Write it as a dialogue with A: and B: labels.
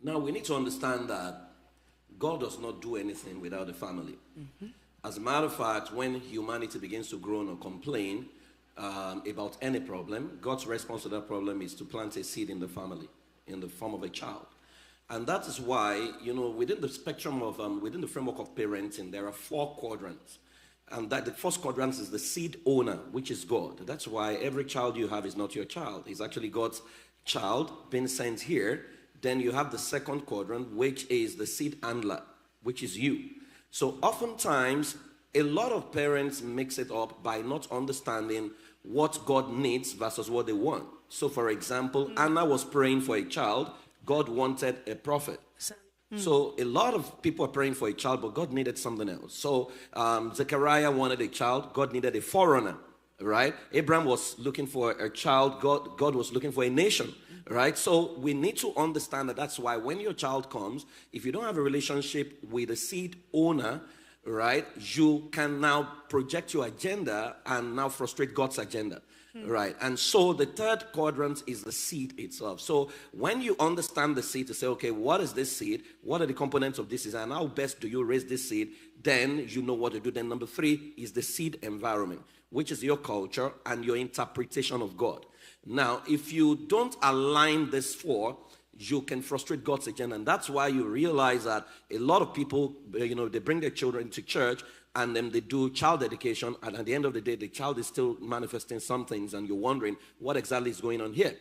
A: Now, we need to understand that God does not do anything without a family. As a matter of fact, when humanity begins to groan or complain about any problem, God's response to that problem is to plant a seed in the family in the form of a child. And that is why, within the spectrum of, within the framework of parenting, there are 4 quadrants. And that the first quadrant is the seed owner, which is God. That's why every child you have is not your child. It's actually God's child being sent here. Then you have the second quadrant, which is the seed handler, which is you. So oftentimes, a lot of parents mix it up by not understanding what God needs versus what they want. So for example, Anna was praying for a child. God wanted a prophet. So a lot of people are praying for a child, but God needed something else. So Zechariah wanted a child. God needed a forerunner, right? Abraham was looking for a child. God was looking for a nation, right? So we need to understand that that's why when your child comes, if you don't have a relationship with the seed owner, right, you can now project your agenda and now frustrate God's agenda. Right, and so the third quadrant is the seed itself. So when you understand the seed to say, okay, what is this seed? What are the components of this seed? And how best do you raise this seed? Then you know what to do. Then number 3 is the seed environment, which is your culture and your interpretation of God. Now, if you don't align this 4, you can frustrate God's agenda. And that's why you realize that a lot of people, they bring their children to church and then they do child education. And at the end of the day, the child is still manifesting some things and you're wondering what exactly is going on here.